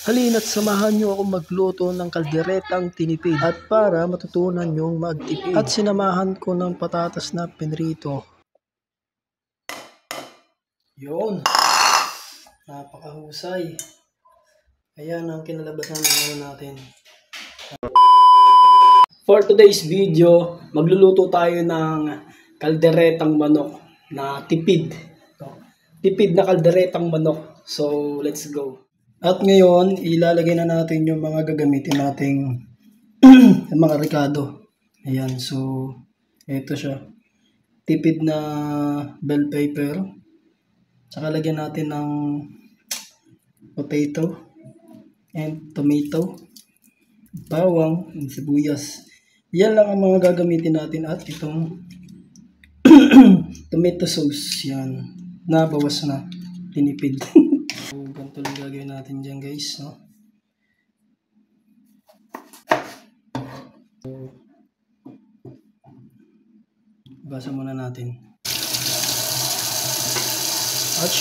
Halina't samahan niyo ako magluto ng kalderetang tinipid at para matutunan niyong magtipid. At sinamahan ko ng patatas na pinrito. Yun. Napakahusay. Ayan ang kinalabasan ng natin. For today's video, magluluto tayo ng kalderetang manok na tipid. Tipid na kalderetang manok. So, let's go. At ngayon, ilalagay na natin yung mga gagamitin nating mga rekado. Ayan, so, ito siya. Tipid na bell pepper. Saka lagyan natin ng potato and tomato, bawang, and sibuyas. Yan lang ang mga gagamitin natin at itong tomato sauce. Yan, nabawas na, tinipid. So, ganito lang gagawin natin dyan guys, no? So, basa muna natin. At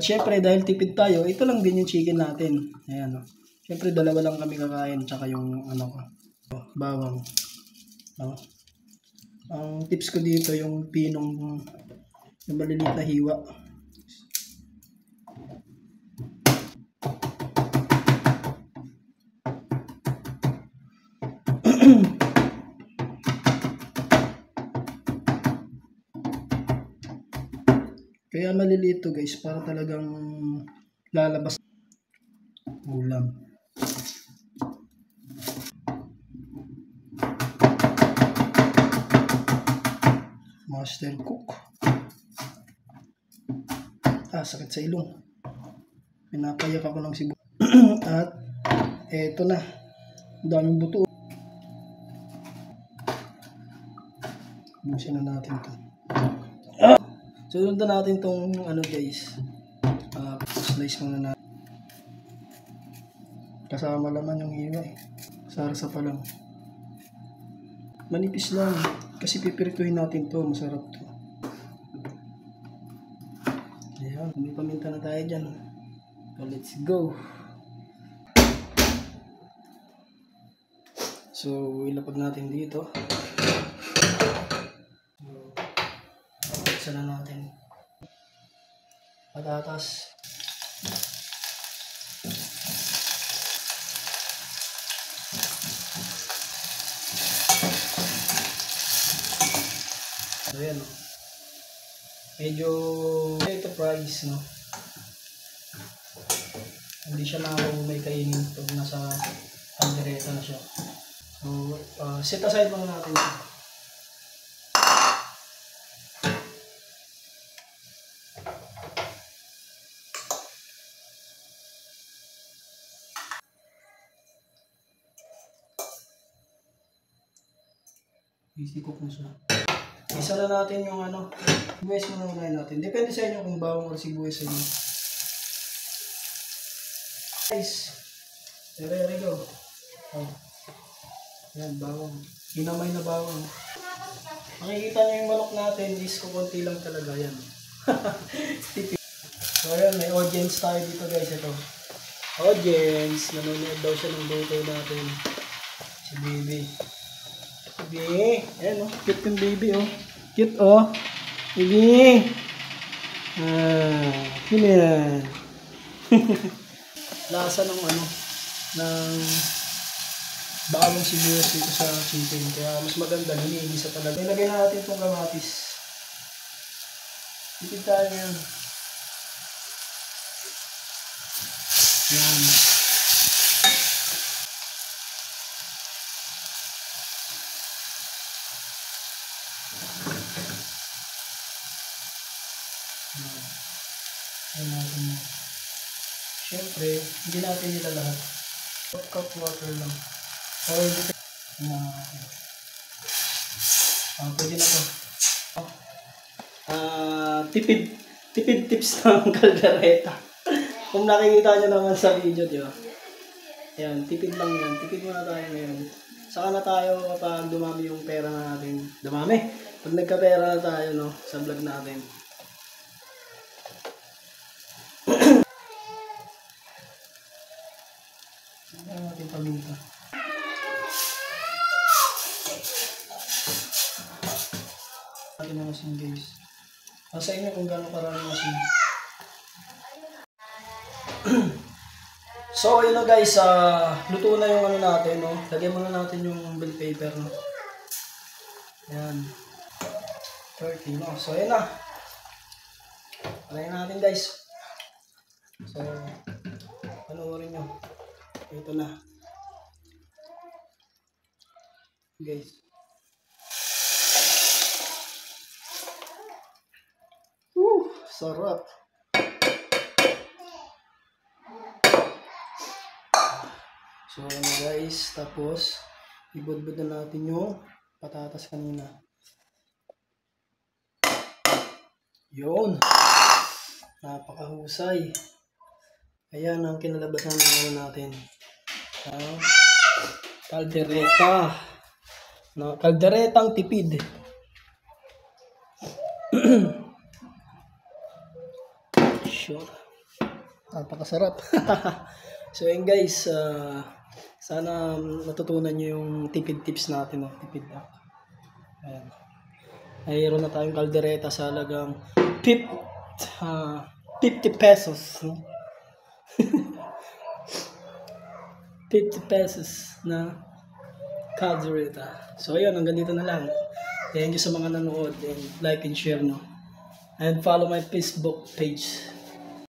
syempre dahil tipid tayo, ito lang din yung chicken natin. Ayan, no? Syempre dalawa lang kami kakain, tsaka yung bawang. No? Ang tips ko dito yung pinong, yung maliliit na hiwa. Kaya maliliit to guys, para talagang lalabas ulam. Master cook. Sakit sa ilong. Pinapayak ako ng sibo. At eto na. Daming buto. Busin na natin to. Sundan natin tong guys. Slice muna natin. Kasama laman yung hiwa eh. Sarsa pa lang. Manipis lang. Kasi pipirituhin natin to. Masarap to. Ayan. May paminta na tayo dyan. So, let's go. So, ilapag natin dito. Isa na natin patatas. So yan, medyo ito fries, no? Hindi siya may kainin pag nasa kaldereta na siya. So set aside muna natin ito. Easy cook na siya. Isa na natin yung sibuyas muna unahin natin. Depende sa inyo kung bawang or sibuyas sa inyo. Guys, there go. Yan, bawang. Hinamay na bawang. Makikita nyo yung manok natin is kukunti lang talaga yan. So ayan, may audience tayo dito guys. Ito. Audience. Nanonood daw siya ng luto natin. Si Baby. Baby. Ayan oh. Cute yung baby oh. Cute oh. Baby. Yun yan. Lasa ng ng bawang sibuyas dito sa chicken. Kaya mas maganda, niliigisa talaga. Ilagay na natin itong kamatis. Tipid tayo yan. Yan. Yan natin. Siyempre, hindi natin nila lahat. Cup water lang. Or pwede na to. Tipid tips ng kaldereta. Kung nakikita nyo naman sa video, di ba? Ayan, tipid lang yan. Tipid muna tayo ngayon. Saka na tayo kapag dumami yung pera natin. Dumami. Pag nagkapera na tayo, no, sa vlog natin. Ayan natin paminta. Natin ang asin guys. Nasa inyo kung gaano karami asin. So, yun na guys, luto na yung ano natin, no? Lagyan muna natin yung bell pepper, no? Ayan. 30, no? So, yun na. Palayan natin guys. So, panoorin nyo. Ito na. Guys. Sarap. So, ayan na guys. Tapos, ibudbud na natin yung patatas kanina. Yun. Napakahusay. Ayan ang kinalabasan ng ano natin. Kaldereta. No, kalderetang tipid. Sure. Napakasarap. So yun guys, sana natutunan nyo yung tipid tips natin, no? Tipid na. Ayan. Mayroon na tayong kaldereta sa halagang 50 pesos. No? 50 pesos na kaldereta. So ayun, hanggang dito na lang. Thank you sa mga nanood, and like and share, no? And follow my Facebook page.